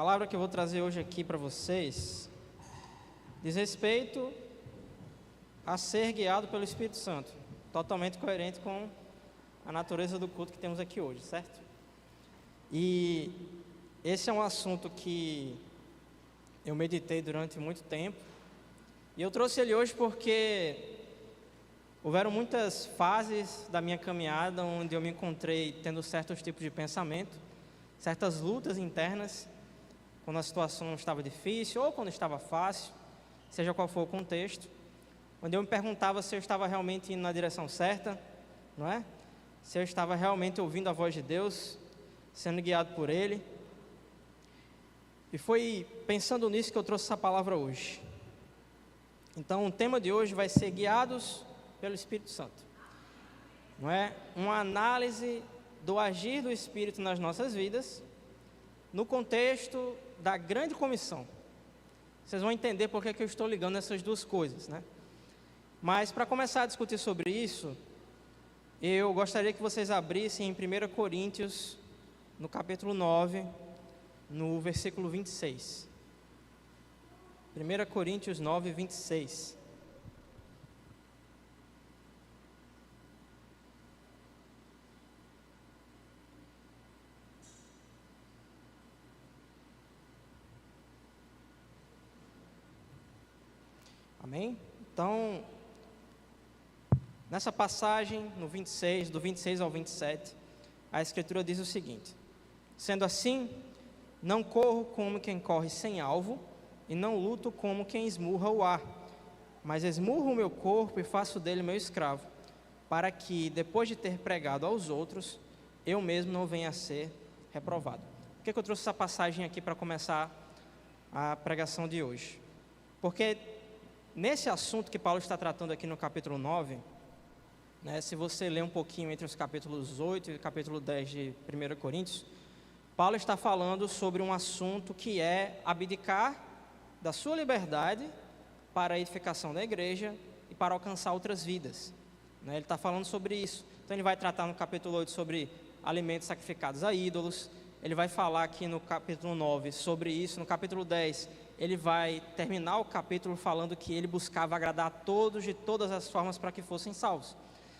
palavra que eu vou trazer hoje aqui para vocês diz respeito a ser guiado pelo Espírito Santo, totalmente coerente com a natureza do culto que temos aqui hoje, certo? E esse é um assunto que eu meditei durante muito tempo, e eu trouxe ele hoje porque houveram muitas fases da minha caminhada onde eu me encontrei tendo certos tipos de pensamento, certas lutas internas, quando a situação estava difícil ou quando estava fácil, seja qual for o contexto, onde eu me perguntava se eu estava realmente indo na direção certa, não é? Se eu estava realmente ouvindo a voz de Deus, sendo guiado por Ele. E foi pensando nisso que eu trouxe essa palavra hoje. Então, o tema de hoje vai ser guiados pelo Espírito Santo, não é? Uma análise do agir do Espírito nas nossas vidas, no contexto da grande comissão. Vocês vão entender por que eu estou ligando essas duas coisas, né? Mas para começar a discutir sobre isso, eu gostaria que vocês abrissem em 1 Coríntios, no capítulo 9, no versículo 26. 1 Coríntios 9, 26. Amém? Então, nessa passagem, no 26, do 26 ao 27, a Escritura diz o seguinte: sendo assim, não corro como quem corre sem alvo, e não luto como quem esmurra o ar, mas esmurro o meu corpo e faço dele meu escravo, para que, depois de ter pregado aos outros, eu mesmo não venha a ser reprovado. Por que eu trouxe essa passagem aqui para começar a pregação de hoje? Porque nesse assunto que Paulo está tratando aqui no capítulo 9, né, se você ler um pouquinho entre os capítulos 8 e o capítulo 10 de 1 Coríntios, Paulo está falando sobre um assunto que é abdicar da sua liberdade para a edificação da igreja e para alcançar outras vidas, né? Ele está falando sobre isso. Então ele vai tratar no capítulo 8 sobre alimentos sacrificados a ídolos, ele vai falar aqui no capítulo 9 sobre isso, no capítulo 10 ele vai terminar o capítulo falando que ele buscava agradar a todos de todas as formas para que fossem salvos,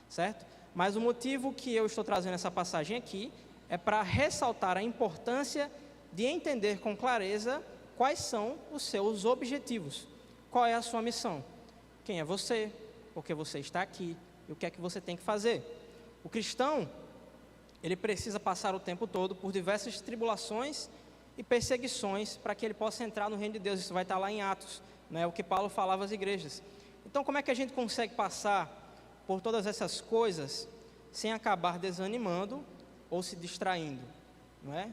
certo? Mas o motivo que eu estou trazendo essa passagem aqui é para ressaltar a importância de entender com clareza quais são os seus objetivos, qual é a sua missão, quem é você, por que você está aqui e o que é que você tem que fazer. O cristão, ele precisa passar o tempo todo por diversas tribulações e perseguições para que ele possa entrar no reino de Deus. Isso vai estar lá em Atos, né? O que Paulo falava às igrejas. Então, como é que a gente consegue passar por todas essas coisas sem acabar desanimando ou se distraindo, não é?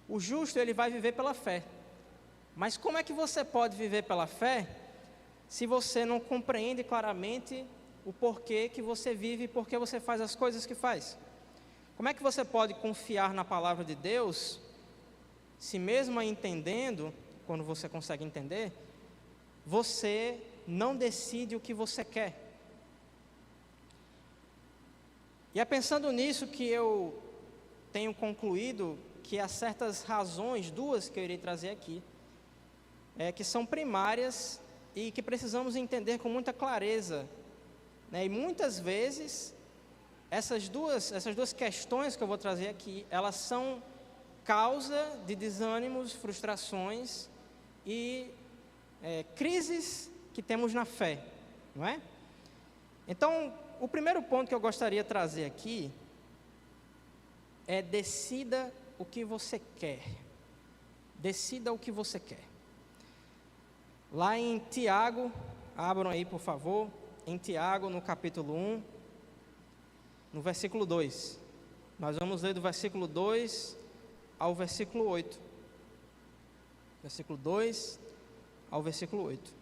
O justo, ele vai viver pela fé. Mas como é que você pode viver pela fé se você não compreende claramente o porquê que você vive e porquê você faz as coisas que faz? Como é que você pode confiar na palavra de Deus se mesmo entendendo, quando você consegue entender, você não decide o que você quer? E é pensando nisso que eu tenho concluído que há certas razões, duas que eu irei trazer aqui, que são primárias e que precisamos entender com muita clareza, né? E muitas vezes essas duas questões que eu vou trazer aqui, elas são causa de desânimos, frustrações e crises que temos na fé, não é? Então, o primeiro ponto que eu gostaria de trazer aqui é: decida o que você quer. Decida o que você quer. Lá em Tiago, abram aí por favor, em Tiago no capítulo 1, no versículo 2. Nós vamos ler do versículo 2 ao versículo 8. Versículo 2 ao versículo 8.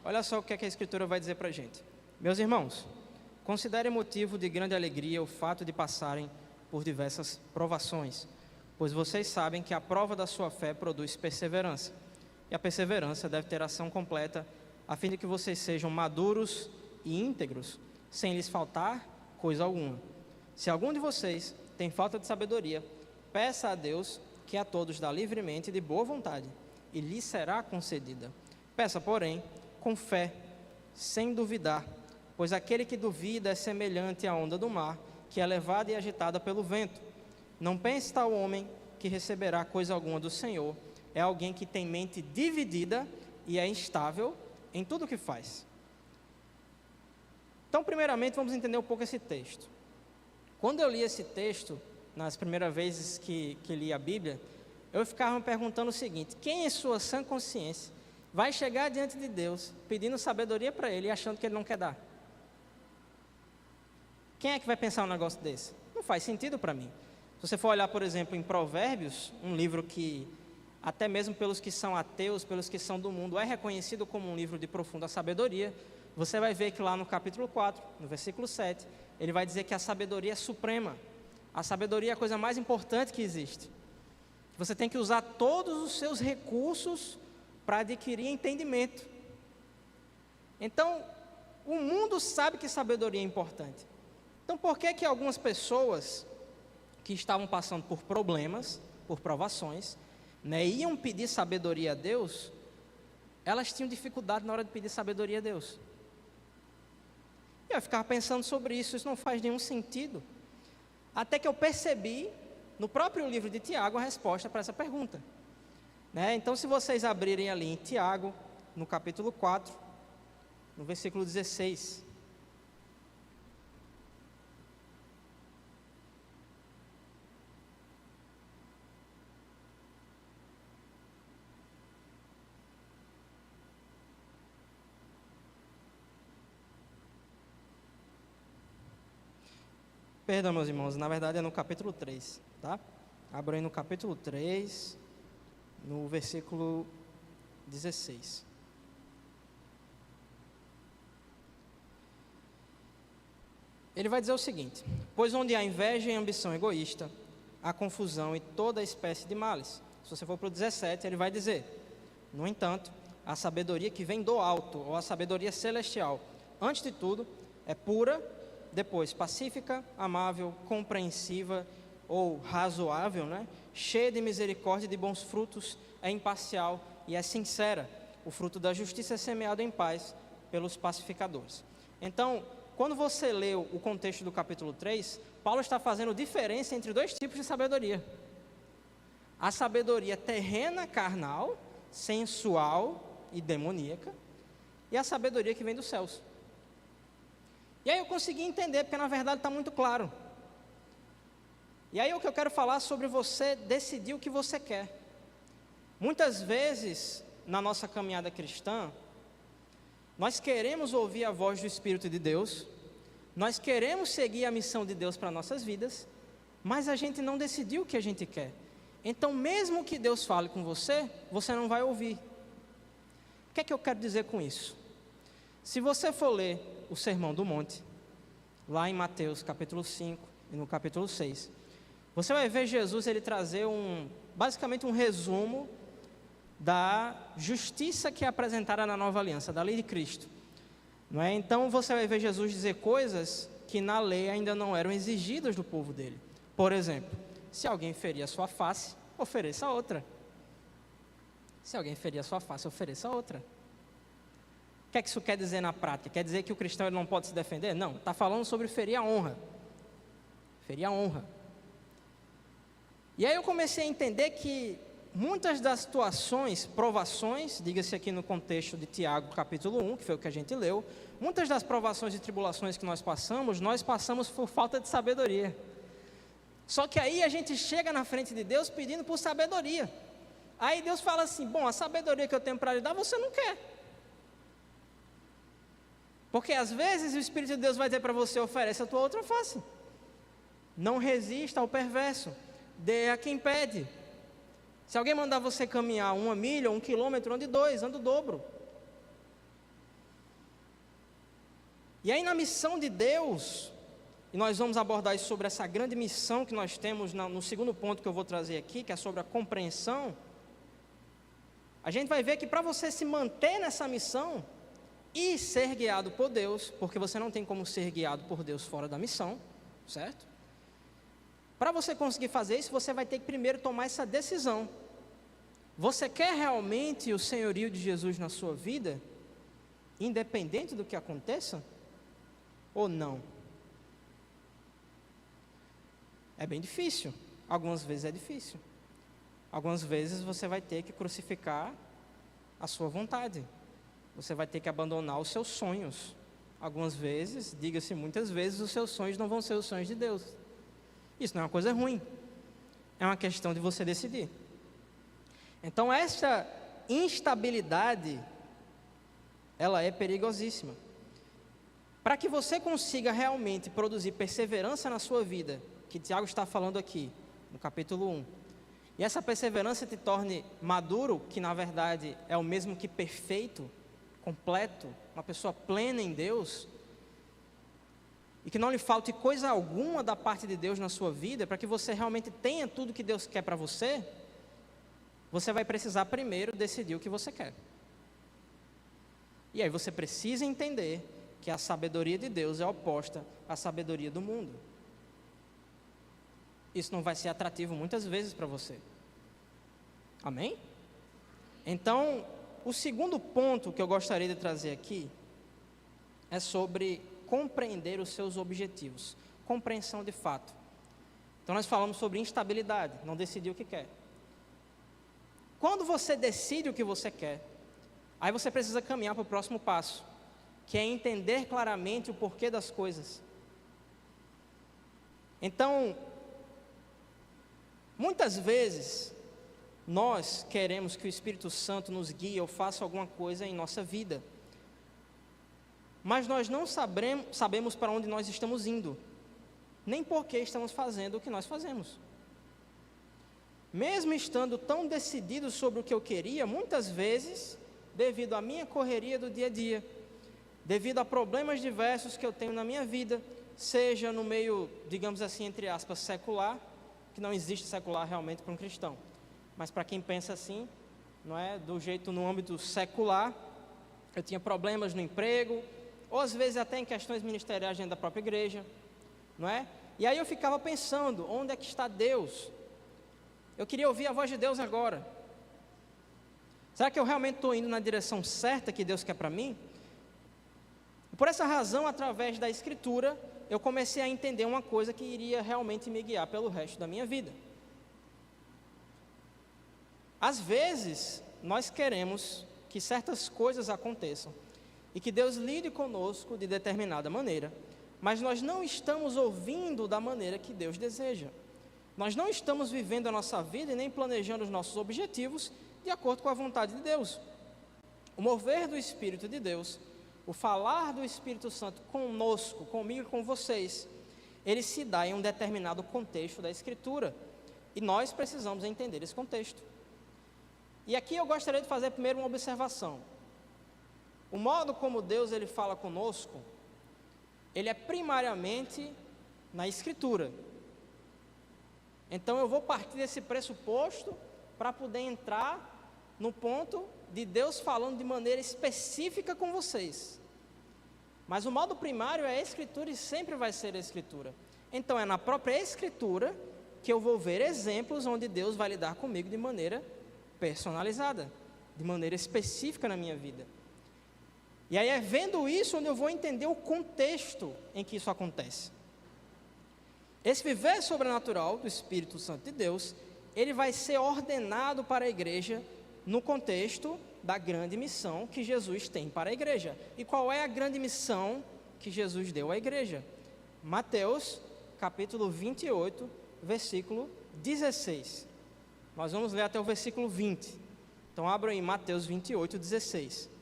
Olha só o que a Escritura vai dizer para a gente. Meus irmãos, considere motivo de grande alegria o fato de passarem por diversas provações, pois vocês sabem que a prova da sua fé produz perseverança, e a perseverança deve ter ação completa, a fim de que vocês sejam maduros e íntegros, sem lhes faltar coisa alguma. Se algum de vocês tem falta de sabedoria, peça a Deus, que a todos dá livremente de boa vontade, e lhe será concedida. Peça, porém, com fé, sem duvidar, pois aquele que duvida é semelhante à onda do mar, que é levada e agitada pelo vento. Não pense tal homem que receberá coisa alguma do Senhor. É alguém que tem mente dividida e é instável em tudo o que faz. Então, primeiramente, vamos entender um pouco esse texto. Quando eu li esse texto, nas primeiras vezes que li a Bíblia, eu ficava me perguntando o seguinte: quem em sua sã consciência vai chegar diante de Deus pedindo sabedoria para Ele e achando que Ele não quer dar? Quem é que vai pensar um negócio desse? Não faz sentido para mim. Se você for olhar, por exemplo, em Provérbios, um livro que, até mesmo pelos que são ateus, pelos que são do mundo, é reconhecido como um livro de profunda sabedoria, você vai ver que lá no capítulo 4, no versículo 7, ele vai dizer que a sabedoria é suprema. A sabedoria é a coisa mais importante que existe. Você tem que usar todos os seus recursos para adquirir entendimento. Então, o mundo sabe que sabedoria é importante. Então, por que que algumas pessoas que estavam passando por problemas, por provações, iam pedir sabedoria a Deus, elas tinham dificuldade na hora de pedir sabedoria a Deus? E eu ficava pensando sobre isso não faz nenhum sentido. Até que eu percebi, no próprio livro de Tiago, a resposta para essa pergunta. Então, se vocês abrirem ali em Tiago, no capítulo 4, no versículo 16. Perdão, meus irmãos, na verdade é no capítulo 3, tá? Abra aí no capítulo 3, no versículo 16. Ele vai dizer o seguinte: pois onde há inveja e ambição egoísta, há confusão e toda espécie de males. Se você for para o 17, ele vai dizer: no entanto, a sabedoria que vem do alto, ou a sabedoria celestial, antes de tudo, é pura, depois pacífica, amável, compreensiva ou razoável, cheia de misericórdia e de bons frutos, é imparcial e é sincera. O fruto da justiça é semeado em paz pelos pacificadores. Então, quando você lê o contexto do capítulo 3, Paulo está fazendo diferença entre dois tipos de sabedoria: a sabedoria terrena, carnal, sensual e demoníaca, e a sabedoria que vem dos céus. E aí eu consegui entender, porque na verdade está muito claro. E aí o que eu quero falar sobre você decidir o que você quer. Muitas vezes, na nossa caminhada cristã, nós queremos ouvir a voz do Espírito de Deus, nós queremos seguir a missão de Deus para nossas vidas, mas a gente não decidiu o que a gente quer. Então, mesmo que Deus fale com você, você não vai ouvir. O que é que eu quero dizer com isso? Se você for ler o Sermão do Monte, lá em Mateus capítulo 5 e no capítulo 6, você vai ver Jesus ele trazer basicamente um resumo da justiça que é apresentada na nova aliança, da lei de Cristo. Então você vai ver Jesus dizer coisas que na lei ainda não eram exigidas do povo dele. Por exemplo, se alguém ferir a sua face, ofereça outra. Se alguém ferir a sua face, ofereça outra. O que é que isso quer dizer na prática? Quer dizer que o cristão ele não pode se defender? Não, está falando sobre ferir a honra. Ferir a honra. E aí eu comecei a entender que muitas das situações, provações, diga-se aqui no contexto de Tiago capítulo 1, que foi o que a gente leu, muitas das provações e tribulações que nós passamos por falta de sabedoria. Só que aí a gente chega na frente de Deus pedindo por sabedoria. Aí Deus fala assim: bom, a sabedoria que eu tenho para lhe dar, você não quer. Porque às vezes o Espírito de Deus vai dizer para você: oferece a tua outra face. Não resista ao perverso, dê a quem pede. Se alguém mandar você caminhar 1 milha, 1 quilômetro, ande 2, ande o dobro. E aí na missão de Deus, e nós vamos abordar isso sobre essa grande missão que nós temos no segundo ponto que eu vou trazer aqui, que é sobre a compreensão. A gente vai ver que para você se manter nessa missão e ser guiado por Deus, porque você não tem como ser guiado por Deus fora da missão, certo? Para você conseguir fazer isso, você vai ter que primeiro tomar essa decisão. Você quer realmente o senhorio de Jesus na sua vida, independente do que aconteça, ou não? É bem difícil, algumas vezes é difícil. Algumas vezes você vai ter que crucificar a sua vontade, você vai ter que abandonar os seus sonhos. Algumas vezes, diga-se muitas vezes, os seus sonhos não vão ser os sonhos de Deus. Isso não é uma coisa ruim, é uma questão de você decidir. Então essa instabilidade, ela é perigosíssima. Para que você consiga realmente produzir perseverança na sua vida, que Tiago está falando aqui, no capítulo 1, e essa perseverança te torne maduro, que na verdade é o mesmo que perfeito, completo, uma pessoa plena em Deus, e que não lhe falte coisa alguma da parte de Deus na sua vida, para que você realmente tenha tudo que Deus quer para você, você vai precisar primeiro decidir o que você quer. E aí você precisa entender que a sabedoria de Deus é oposta à sabedoria do mundo. Isso não vai ser atrativo muitas vezes para você. Amém? Então, o segundo ponto que eu gostaria de trazer aqui é sobre compreender os seus objetivos, compreensão de fato. Então nós falamos sobre instabilidade, não decidir o que quer. Quando você decide o que você quer, aí você precisa caminhar para o próximo passo, que é entender claramente o porquê das coisas. Então, muitas vezes, nós queremos que o Espírito Santo nos guie ou faça alguma coisa em nossa vida, mas nós não sabemos para onde nós estamos indo, nem por que estamos fazendo o que nós fazemos. Mesmo estando tão decidido sobre o que eu queria, muitas vezes, devido à minha correria do dia a dia, devido a problemas diversos que eu tenho na minha vida, seja no meio, digamos assim, entre aspas, secular, que não existe secular realmente para um cristão, mas para quem pensa assim, não é? Do jeito no âmbito secular, eu tinha problemas no emprego, ou às vezes até em questões ministeriais dentro da própria igreja, não é? E aí eu ficava pensando, onde é que está Deus? Eu queria ouvir a voz de Deus agora. Será que eu realmente estou indo na direção certa que Deus quer para mim? Por essa razão, através da Escritura, eu comecei a entender uma coisa que iria realmente me guiar pelo resto da minha vida. Às vezes, nós queremos que certas coisas aconteçam e que Deus lide conosco de determinada maneira, mas nós não estamos ouvindo da maneira que Deus deseja. Nós não estamos vivendo a nossa vida e nem planejando os nossos objetivos de acordo com a vontade de Deus. O mover do Espírito de Deus, o falar do Espírito Santo conosco, comigo e com vocês, ele se dá em um determinado contexto da Escritura, e nós precisamos entender esse contexto. E aqui eu gostaria de fazer primeiro uma observação. O modo como Deus ele fala conosco, ele é primariamente na Escritura. Então eu vou partir desse pressuposto para poder entrar no ponto de Deus falando de maneira específica com vocês. Mas o modo primário é a Escritura e sempre vai ser a Escritura. Então é na própria Escritura que eu vou ver exemplos onde Deus vai lidar comigo de maneira personalizada, de maneira específica na minha vida. E aí é vendo isso onde eu vou entender o contexto em que isso acontece. Esse viver sobrenatural do Espírito Santo de Deus, ele vai ser ordenado para a igreja no contexto da grande missão que Jesus tem para a igreja. E qual é a grande missão que Jesus deu à igreja? Mateus, capítulo 28, versículo 16. Nós vamos ler até o versículo 20. Então abra aí Mateus 28, 16.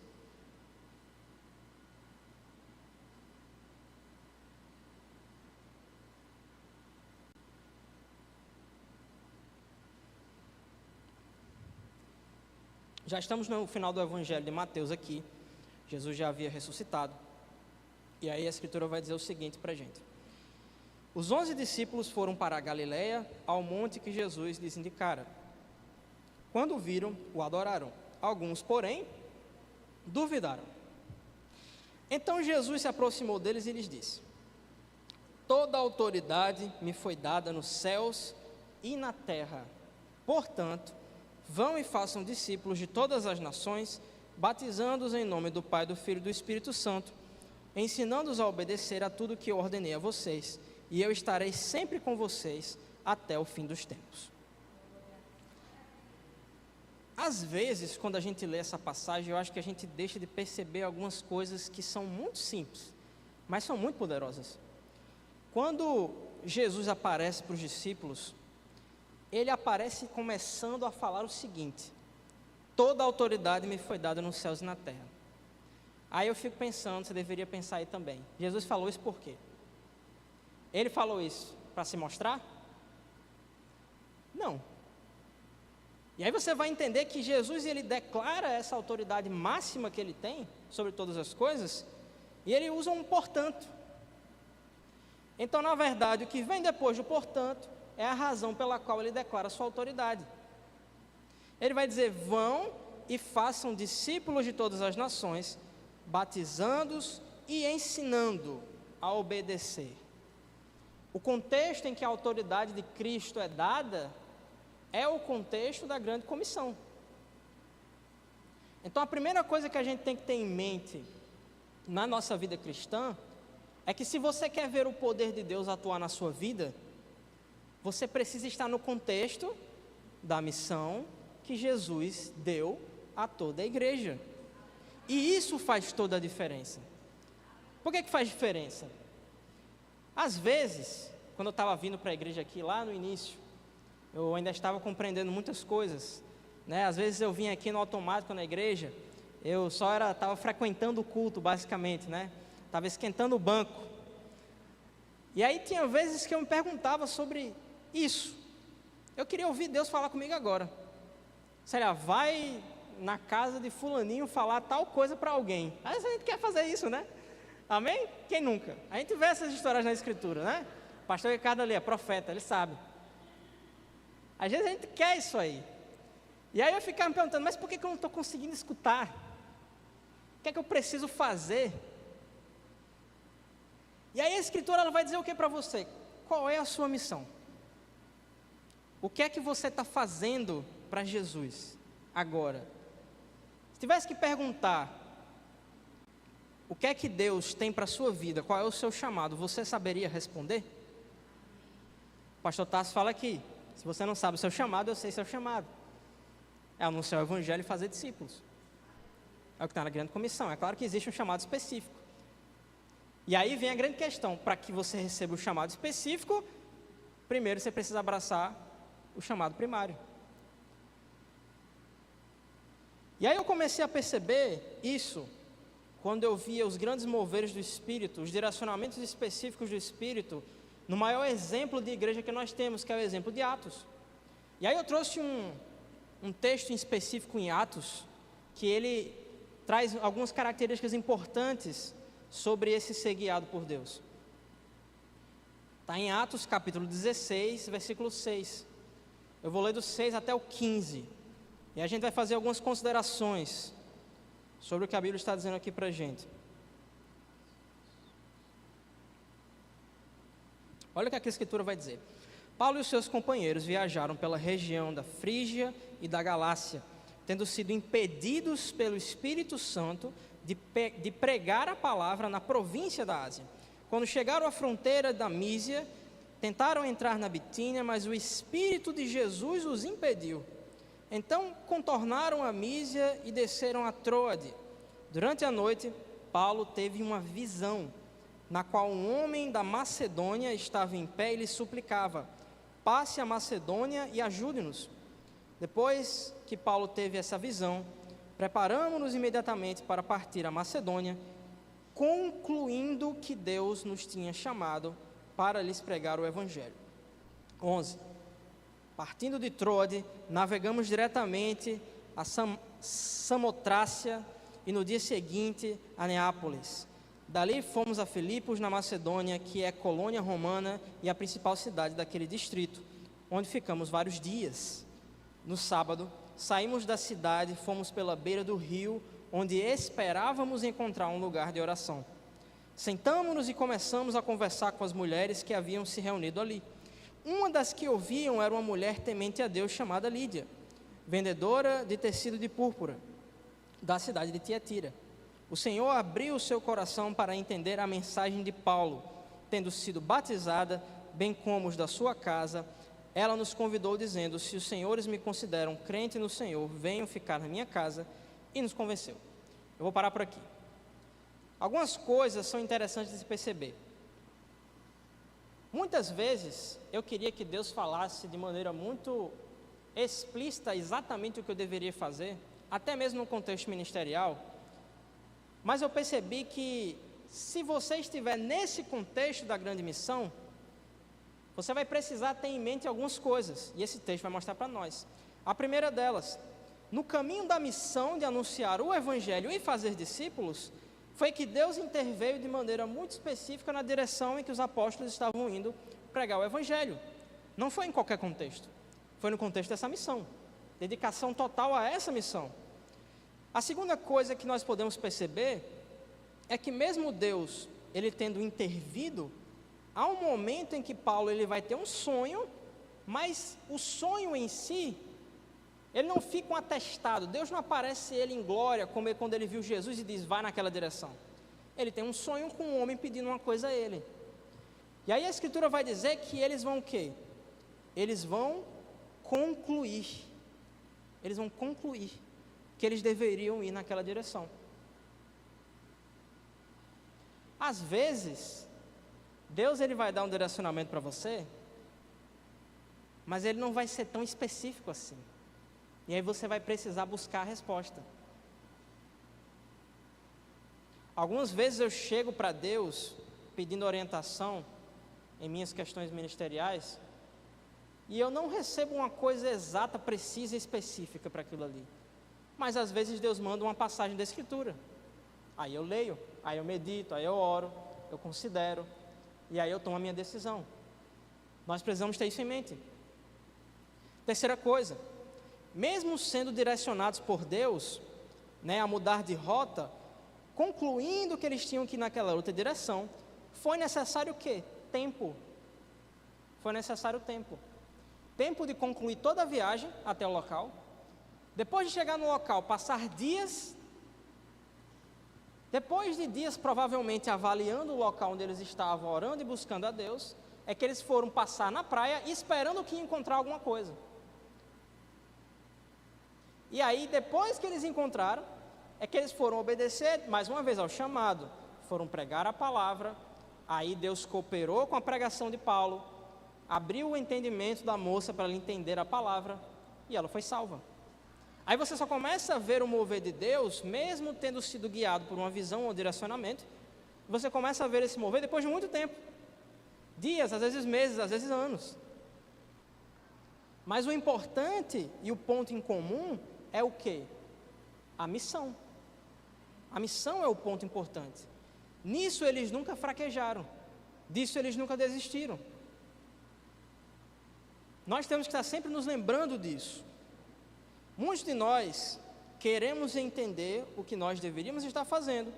Já estamos no final do Evangelho de Mateus aqui. Jesus já havia ressuscitado. E aí a Escritura vai dizer o seguinte para a gente. Os 11 discípulos foram para a Galileia, ao monte que Jesus lhes indicara. Quando o viram, o adoraram. Alguns, porém, duvidaram. Então Jesus se aproximou deles e lhes disse: Toda a autoridade me foi dada nos céus e na terra. Portanto, vão e façam discípulos de todas as nações, batizando-os em nome do Pai, do Filho e do Espírito Santo, ensinando-os a obedecer a tudo que eu ordenei a vocês, e eu estarei sempre com vocês até o fim dos tempos. Às vezes, quando a gente lê essa passagem, eu acho que a gente deixa de perceber algumas coisas que são muito simples, mas são muito poderosas. Quando Jesus aparece para os discípulos, ele aparece começando a falar o seguinte: toda a autoridade me foi dada nos céus e na terra. Aí eu fico pensando, você deveria pensar aí também, Jesus falou isso por quê? Ele falou isso para se mostrar? Não. E aí você vai entender que Jesus, ele declara essa autoridade máxima que ele tem sobre todas as coisas, e ele usa um portanto. Então, na verdade, o que vem depois do portanto é a razão pela qual ele declara sua autoridade. Ele vai dizer: vão e façam discípulos de todas as nações, batizando-os e ensinando a obedecer. O contexto em que a autoridade de Cristo é dada é o contexto da grande comissão. Então, a primeira coisa que a gente tem que ter em mente na nossa vida cristã é que, se você quer ver o poder de Deus atuar na sua vida, você precisa estar no contexto da missão que Jesus deu a toda a igreja. E isso faz toda a diferença. Por que faz diferença? Às vezes, quando eu estava vindo para a igreja aqui, lá no início, eu ainda estava compreendendo muitas coisas, né? Às vezes eu vinha aqui no automático na igreja, eu estava frequentando o culto, basicamente, né? Estava esquentando o banco. E aí tinha vezes que eu me perguntava sobre isso. Eu queria ouvir Deus falar comigo agora. Sei lá, vai na casa de fulaninho falar tal coisa para alguém. Às vezes a gente quer fazer isso, né? Amém? Quem nunca? A gente vê essas histórias na escritura, né? O pastor Ricardo ali é profeta, ele sabe. Às vezes a gente quer isso aí. E aí eu ficava me perguntando: mas por que eu não estou conseguindo escutar? O que é que eu preciso fazer? E aí a escritura, ela vai dizer o que para você? Qual é a sua missão? O que é que você está fazendo para Jesus agora? Se tivesse que perguntar o que é que Deus tem para a sua vida, qual é o seu chamado, você saberia responder? O pastor Tasso fala aqui: se você não sabe o seu chamado, eu sei seu chamado. É anunciar o evangelho e fazer discípulos. É o que está na grande comissão. É claro que existe um chamado específico. E aí vem a grande questão: para que você receba o chamado específico, primeiro você precisa abraçar o chamado primário. E aí eu comecei a perceber isso quando eu via os grandes moveres do Espírito, os direcionamentos específicos do Espírito, no maior exemplo de igreja que nós temos, que é o exemplo de Atos. E aí eu trouxe um texto em específico em Atos, que ele traz algumas características importantes sobre esse ser guiado por Deus. Está em Atos capítulo 16, versículo 6. Eu vou ler do 6 até o 15. E a gente vai fazer algumas considerações sobre o que a Bíblia está dizendo aqui para a gente. Olha o que a Escritura vai dizer. Paulo e os seus companheiros viajaram pela região da Frígia e da Galácia, tendo sido impedidos pelo Espírito Santo de pregar a palavra na província da Ásia. Quando chegaram à fronteira da Mísia, tentaram entrar na Bitínia, mas o Espírito de Jesus os impediu. Então contornaram a Mísia e desceram a Troade. Durante a noite, Paulo teve uma visão, na qual um homem da Macedônia estava em pé e lhe suplicava: passe a Macedônia e ajude-nos. Depois que Paulo teve essa visão, preparamos-nos imediatamente para partir a Macedônia, concluindo que Deus nos tinha chamado para lhes pregar o Evangelho. 11. Partindo de Troade, navegamos diretamente a Samotrácia e no dia seguinte a Neápolis. Dali fomos a Filipos, na Macedônia, que é colônia romana e a principal cidade daquele distrito, onde ficamos vários dias. No sábado, saímos da cidade, fomos pela beira do rio, onde esperávamos encontrar um lugar de oração. Sentamos-nos e começamos a conversar com as mulheres que haviam se reunido ali. Uma das que ouviam era uma mulher temente a Deus chamada Lídia, vendedora de tecido de púrpura, da cidade de Tiatira. O Senhor abriu o seu coração para entender a mensagem de Paulo. Tendo sido batizada, bem como os da sua casa, ela nos convidou dizendo: se os senhores me consideram crente no Senhor, venham ficar na minha casa, e nos convenceu. Eu vou parar por aqui. Algumas coisas são interessantes de se perceber. Muitas vezes eu queria que Deus falasse de maneira muito explícita exatamente o que eu deveria fazer, até mesmo no contexto ministerial, mas eu percebi que se você estiver nesse contexto da grande missão, você vai precisar ter em mente algumas coisas, e esse texto vai mostrar para nós. A primeira delas: no caminho da missão de anunciar o Evangelho e fazer discípulos, foi que Deus interveio de maneira muito específica na direção em que os apóstolos estavam indo pregar o Evangelho. Não foi em qualquer contexto, foi no contexto dessa missão, dedicação total a essa missão. A segunda coisa que nós podemos perceber é que mesmo Deus, ele tendo intervido, há um momento em que Paulo ele vai ter um sonho, mas o sonho em si, ele não fica um atestado. Deus não aparece ele em glória, como quando ele viu Jesus e diz: vai naquela direção. Ele tem um sonho com um homem pedindo uma coisa a ele. E aí a Escritura vai dizer que eles vão o quê? Eles vão concluir. Eles vão concluir que eles deveriam ir naquela direção. Às vezes, Deus ele vai dar um direcionamento para você, mas ele não vai ser tão específico assim. E aí você vai precisar buscar a resposta. Algumas vezes eu chego para Deus pedindo orientação em minhas questões ministeriais, e eu não recebo uma coisa exata, precisa e específica para aquilo ali. Mas às vezes Deus manda uma passagem da Escritura. Aí eu leio, aí eu medito, aí eu oro, eu considero, e aí eu tomo a minha decisão. Nós precisamos ter isso em mente. Terceira coisa: mesmo sendo direcionados por Deus, a mudar de rota, concluindo que eles tinham que ir naquela outra direção, foi necessário o quê? Tempo. Foi necessário tempo. Tempo de concluir toda a viagem até o local. Depois de chegar no local, passar dias. Depois de dias, provavelmente, avaliando o local onde eles estavam, orando e buscando a Deus, é que eles foram passar na praia, esperando que ia encontrar alguma coisa. E aí, depois que eles encontraram, é que eles foram obedecer, mais uma vez, ao chamado. Foram pregar a palavra. Aí Deus cooperou com a pregação de Paulo, abriu o entendimento da moça para ela entender a palavra, e ela foi salva. Aí você só começa a ver o mover de Deus, mesmo tendo sido guiado por uma visão ou direcionamento, você começa a ver esse mover depois de muito tempo. Dias, às vezes meses, às vezes anos. Mas o importante e o ponto em comum é o quê? A missão. A missão é o ponto importante. Nisso eles nunca fraquejaram. Disso eles nunca desistiram. Nós temos que estar sempre nos lembrando disso. Muitos de nós queremos entender o que nós deveríamos estar fazendo,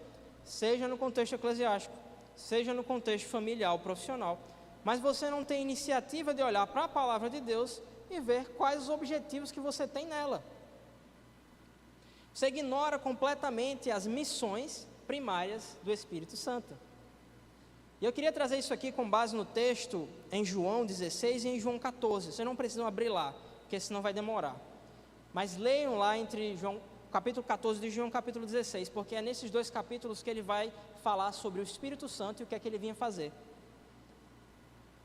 seja no contexto eclesiástico, seja no contexto familiar ou profissional, mas você não tem iniciativa de olhar para a palavra de Deus e ver quais os objetivos que você tem nela. Você ignora completamente as missões primárias do Espírito Santo. E eu queria trazer isso aqui com base no texto em João 16 e em João 14. Vocês não precisam abrir lá, porque senão vai demorar. Mas leiam lá entre João, capítulo 14 de João, capítulo 16, porque é nesses dois capítulos que ele vai falar sobre o Espírito Santo e o que é que ele vinha fazer.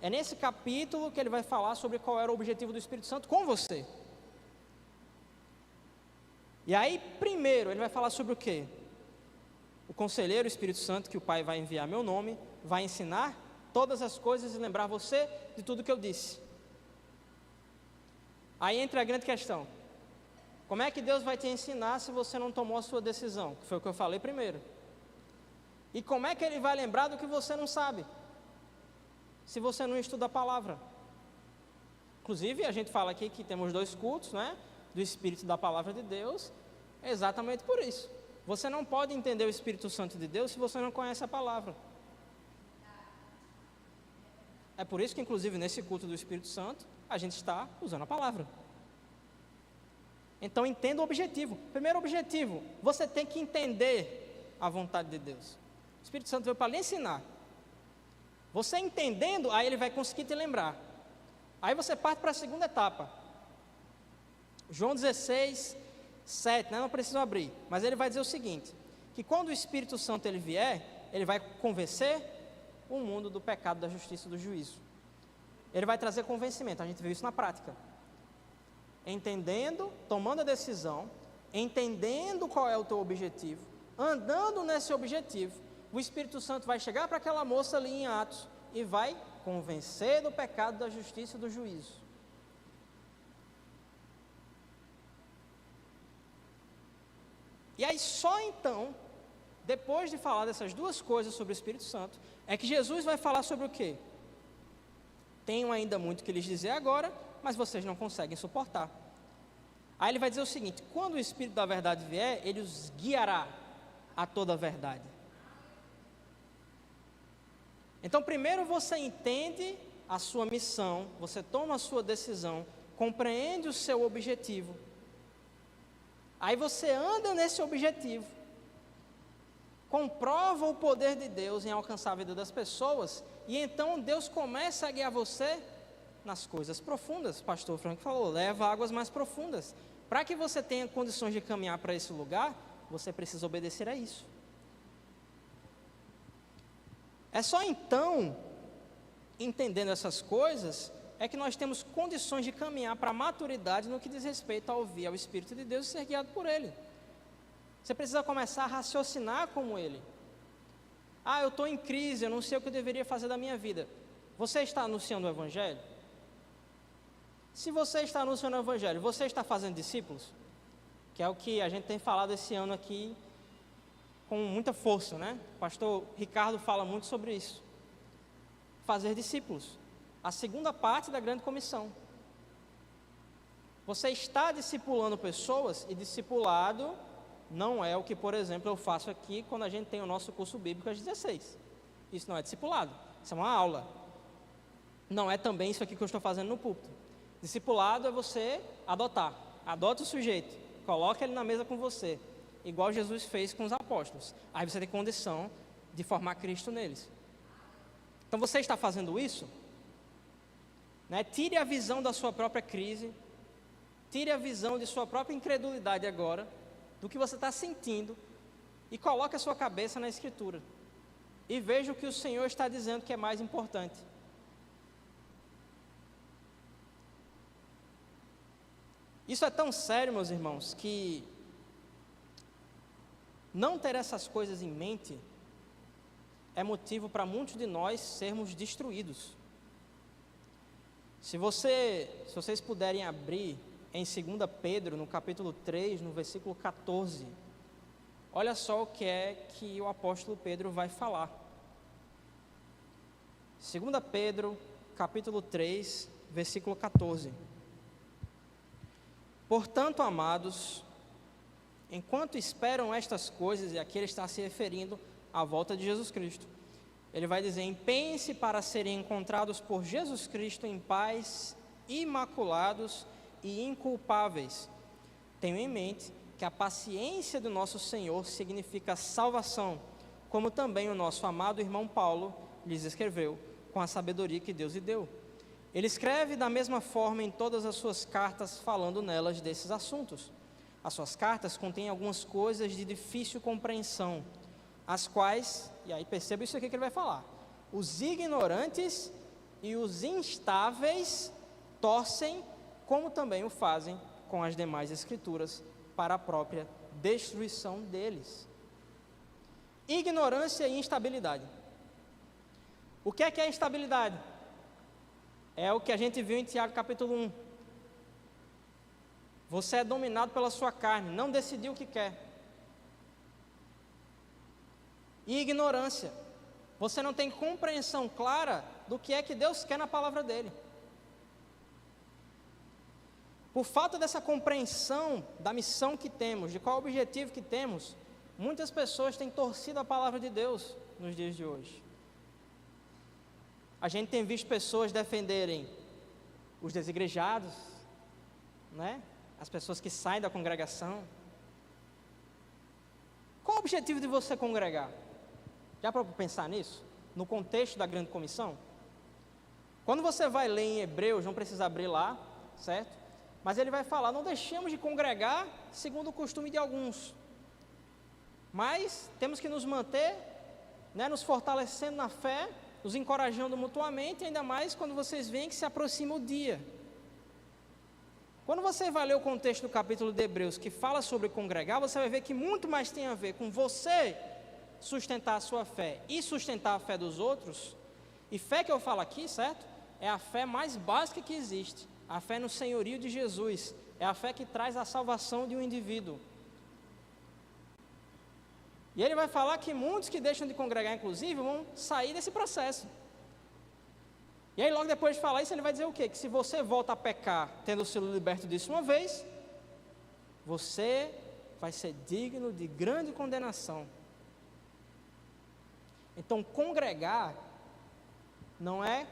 É nesse capítulo que ele vai falar sobre qual era o objetivo do Espírito Santo com você. E aí, primeiro, ele vai falar sobre o quê? O conselheiro, o Espírito Santo, que o Pai vai enviar meu nome, vai ensinar todas as coisas e lembrar você de tudo que eu disse. Aí entra a grande questão: como é que Deus vai te ensinar se você não tomou a sua decisão? Que foi o que eu falei primeiro. E como é que Ele vai lembrar do que você não sabe, se você não estuda a palavra? Inclusive, a gente fala aqui que temos 2 cultos, do Espírito da Palavra de Deus, exatamente por isso. Você não pode entender o Espírito Santo de Deus se você não conhece a palavra. É por isso que, inclusive, nesse culto do Espírito Santo, a gente está usando a palavra. Então, entenda o objetivo. Primeiro objetivo, você tem que entender a vontade de Deus. O Espírito Santo veio para lhe ensinar. Você entendendo, aí ele vai conseguir te lembrar. Aí você parte para a segunda etapa. João 16, 7, né? Não preciso abrir, mas ele vai dizer o seguinte, que quando o Espírito Santo ele vier, ele vai convencer o mundo do pecado, da justiça e do juízo. Ele vai trazer convencimento, a gente viu isso na prática. Entendendo, tomando a decisão, entendendo qual é o teu objetivo, andando nesse objetivo, o Espírito Santo vai chegar para aquela moça ali em Atos e vai convencer do pecado, da justiça e do juízo. E aí só então, depois de falar dessas duas coisas sobre o Espírito Santo, é que Jesus vai falar sobre o quê? Tenho ainda muito que lhes dizer agora, mas vocês não conseguem suportar. Aí ele vai dizer o seguinte: quando o Espírito da verdade vier, ele os guiará a toda a verdade. Então primeiro você entende a sua missão, você toma a sua decisão, compreende o seu objetivo. Aí você anda nesse objetivo, comprova o poder de Deus em alcançar a vida das pessoas, e então Deus começa a guiar você nas coisas profundas. O pastor Frank falou, leva águas mais profundas. Para que você tenha condições de caminhar para esse lugar, você precisa obedecer a isso. É só então, entendendo essas coisas, é que nós temos condições de caminhar para a maturidade no que diz respeito a ouvir ao Espírito de Deus e ser guiado por Ele. Você precisa começar a raciocinar como Ele. Ah, eu estou em crise, eu não sei o que eu deveria fazer da minha vida. Você está anunciando o Evangelho? Se você está anunciando o Evangelho, você está fazendo discípulos? Que é o que a gente tem falado esse ano aqui com muita força, né? O pastor Ricardo fala muito sobre isso. Fazer discípulos. A segunda parte da grande comissão. Você está discipulando pessoas, e discipulado não é o que, por exemplo, eu faço aqui quando a gente tem o nosso curso bíblico às 16. Isso não é discipulado, isso é uma aula. Não é também isso aqui que eu estou fazendo no púlpito. Discipulado é você adotar. Adota o sujeito, coloca ele na mesa com você, igual Jesus fez com os apóstolos. Aí você tem condição de formar Cristo neles. Então você está fazendo isso? Né? Tire a visão da sua própria crise, tire a visão de sua própria incredulidade agora, do que você está sentindo, e coloque a sua cabeça na Escritura, e veja o que o Senhor está dizendo que é mais importante. Isso é tão sério, meus irmãos, que não ter essas coisas em mente é motivo para muitos de nós sermos destruídos. Se vocês puderem abrir em 2 Pedro, no capítulo 3, no versículo 14, olha só o que é que o apóstolo Pedro vai falar. 2 Pedro, capítulo 3, versículo 14. Portanto, amados, enquanto esperam estas coisas, e aqui ele está se referindo à volta de Jesus Cristo, ele vai dizer, empenhem-se para serem encontrados por Jesus Cristo em paz, imaculados e inculpáveis. Tenho em mente que a paciência do nosso Senhor significa salvação, como também o nosso amado irmão Paulo lhes escreveu, com a sabedoria que Deus lhe deu. Ele escreve da mesma forma em todas as suas cartas, falando nelas desses assuntos. As suas cartas contêm algumas coisas de difícil compreensão, as quais, e aí perceba isso aqui que ele vai falar, os ignorantes e os instáveis torcem, como também o fazem com as demais escrituras, para a própria destruição deles. Ignorância e instabilidade. O que é instabilidade? É o que a gente viu em Tiago capítulo 1. Você é dominado pela sua carne, não decidiu o que quer. E ignorância. Você não tem compreensão clara do que é que Deus quer na palavra dele. Por falta dessa compreensão da missão que temos, de qual o objetivo que temos, muitas pessoas têm torcido a palavra de Deus nos dias de hoje. A gente tem visto pessoas defenderem os desigrejados, né? As pessoas que saem da congregação. Qual o objetivo de você congregar? Já para pensar nisso? No contexto da grande comissão? Quando você vai ler em Hebreus, não precisa abrir lá, certo? Mas ele vai falar, não deixemos de congregar segundo o costume de alguns, mas temos que nos manter, né, nos fortalecendo na fé, nos encorajando mutuamente, ainda mais quando vocês veem que se aproxima o dia. Quando você vai ler o contexto do capítulo de Hebreus, que fala sobre congregar, você vai ver que muito mais tem a ver com você sustentar a sua fé e sustentar a fé dos outros. E fé que eu falo aqui, certo? É a fé mais básica que existe, a fé no senhorio de Jesus, é a fé que traz a salvação de um indivíduo. E ele vai falar que muitos que deixam de congregar, inclusive, vão sair desse processo. E aí logo depois de falar isso, ele vai dizer o quê? Que se você volta a pecar, tendo sido liberto disso uma vez, você vai ser digno de grande condenação. Então congregar não é,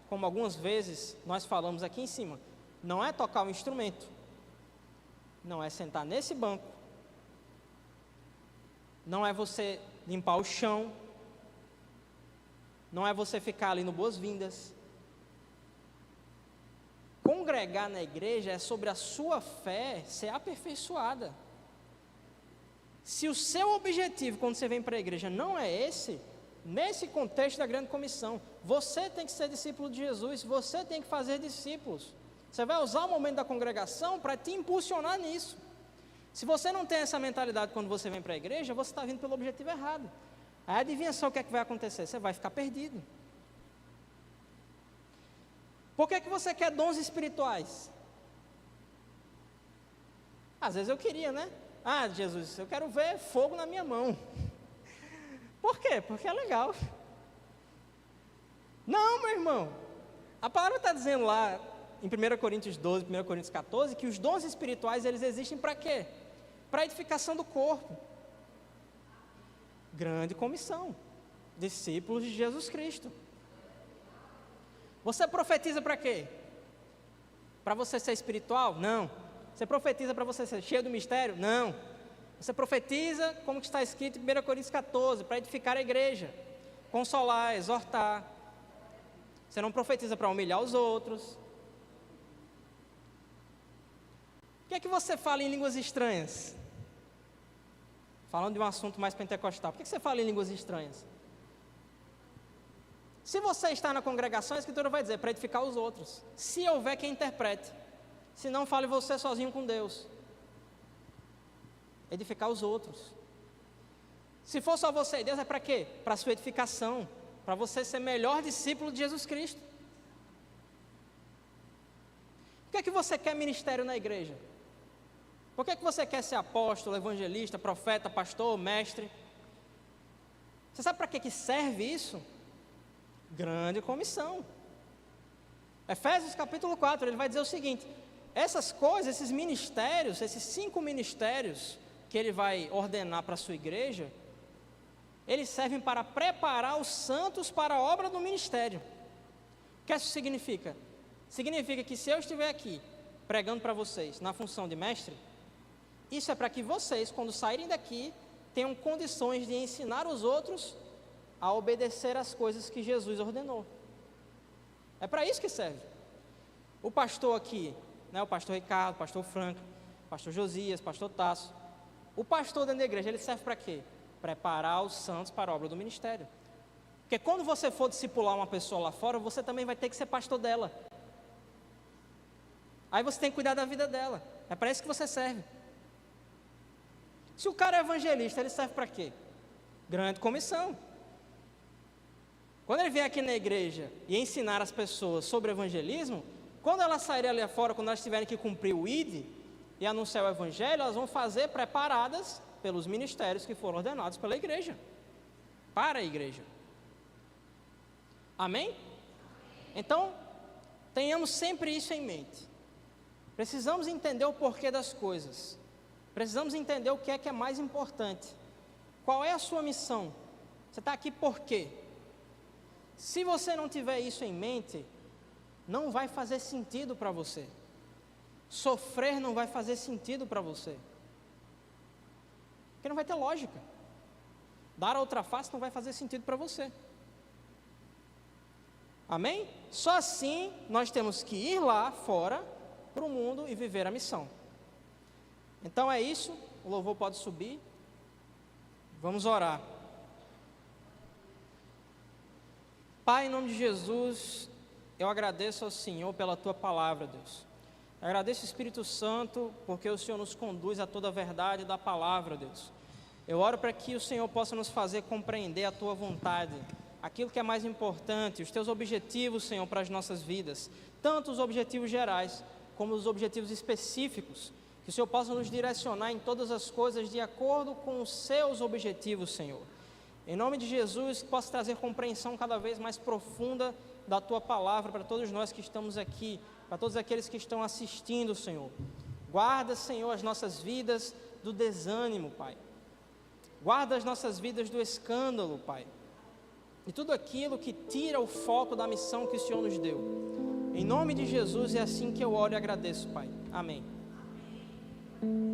como algumas vezes nós falamos aqui em cima, não é tocar um instrumento, não é sentar nesse banco, não é você limpar o chão, não é você ficar ali no boas-vindas. Congregar na igreja é sobre a sua fé ser aperfeiçoada. Se o seu objetivo quando você vem para a igreja não é esse, nesse contexto da grande comissão, você tem que ser discípulo de Jesus, você tem que fazer discípulos. Você vai usar o momento da congregação para te impulsionar nisso. Se você não tem essa mentalidade quando você vem para a igreja, você está vindo pelo objetivo errado. Aí adivinha só o que é que vai acontecer? Você vai ficar perdido. Por que você quer dons espirituais? Às vezes eu queria, né? Ah, Jesus, eu quero ver fogo na minha mão. Por quê? Porque é legal. Não, meu irmão. A palavra está dizendo lá em 1 Coríntios 12, 1 Coríntios 14, que os dons espirituais, eles existem para quê? Para a edificação do corpo. Grande comissão. Discípulos de Jesus Cristo. Você profetiza para quê? Para você ser espiritual? Não. Você profetiza para você ser cheio do mistério? Não. Você profetiza, como está escrito em 1 Coríntios 14, para edificar a igreja, consolar, exortar. Você não profetiza para humilhar os outros. Por que é que você fala em línguas estranhas? Falando de um assunto mais pentecostal, por que você fala em línguas estranhas? Se você está na congregação, a Escritura vai dizer, para edificar os outros. Se houver quem interprete. Se não, fale você sozinho com Deus. Edificar os outros. Se for só você e Deus, é para quê? Para a sua edificação. Para você ser melhor discípulo de Jesus Cristo. Por que é que você quer ministério na igreja? Por que é que você quer ser apóstolo, evangelista, profeta, pastor, mestre? Você sabe para que serve isso? Grande comissão. Efésios capítulo 4, ele vai dizer o seguinte: essas coisas, esses ministérios, esses 5 ministérios que ele vai ordenar para a sua igreja, eles servem para preparar os santos para a obra do ministério. O que isso significa? Significa que se eu estiver aqui pregando para vocês na função de mestre, isso é para que vocês, quando saírem daqui, tenham condições de ensinar os outros a obedecer às coisas que Jesus ordenou. É para isso que serve. O pastor aqui, né, o pastor Ricardo, o pastor Franco, o pastor Josias, o pastor Tasso, o pastor dentro da igreja, ele serve para quê? Preparar os santos para a obra do ministério. Porque quando você for discipular uma pessoa lá fora, você também vai ter que ser pastor dela. Aí você tem que cuidar da vida dela. É para isso que você serve. Se o cara é evangelista, ele serve para quê? Grande comissão. Quando ele vem aqui na igreja e ensinar as pessoas sobre evangelismo, quando elas saírem ali fora, quando elas tiverem que cumprir o ID e anunciar o evangelho, elas vão fazer preparadas pelos ministérios que foram ordenados pela igreja, para a igreja. Amém? Então, tenhamos sempre isso em mente. Precisamos entender o porquê das coisas. Precisamos entender o que é mais importante. Qual é a sua missão? Você está aqui por quê? Se você não tiver isso em mente, não vai fazer sentido para você. Sofrer não vai fazer sentido para você. Porque não vai ter lógica. Dar a outra face não vai fazer sentido para você. Amém? Só assim nós temos que ir lá fora, para o mundo, e viver a missão. Então é isso, o louvor pode subir. Vamos orar. Pai, em nome de Jesus, eu agradeço ao Senhor pela Tua palavra, Deus. Eu agradeço, Espírito Santo, porque o Senhor nos conduz a toda a verdade da palavra, Deus. Eu oro para que o Senhor possa nos fazer compreender a Tua vontade, aquilo que é mais importante, os Teus objetivos, Senhor, para as nossas vidas, tanto os objetivos gerais, como os objetivos específicos, que o Senhor possa nos direcionar em todas as coisas de acordo com os Seus objetivos, Senhor. Em nome de Jesus, que possa trazer compreensão cada vez mais profunda da Tua palavra para todos nós que estamos aqui, para todos aqueles que estão assistindo, Senhor. Guarda, Senhor, as nossas vidas do desânimo, Pai. Guarda as nossas vidas do escândalo, Pai. E tudo aquilo que tira o foco da missão que o Senhor nos deu. Em nome de Jesus, é assim que eu oro e agradeço, Pai. Amém.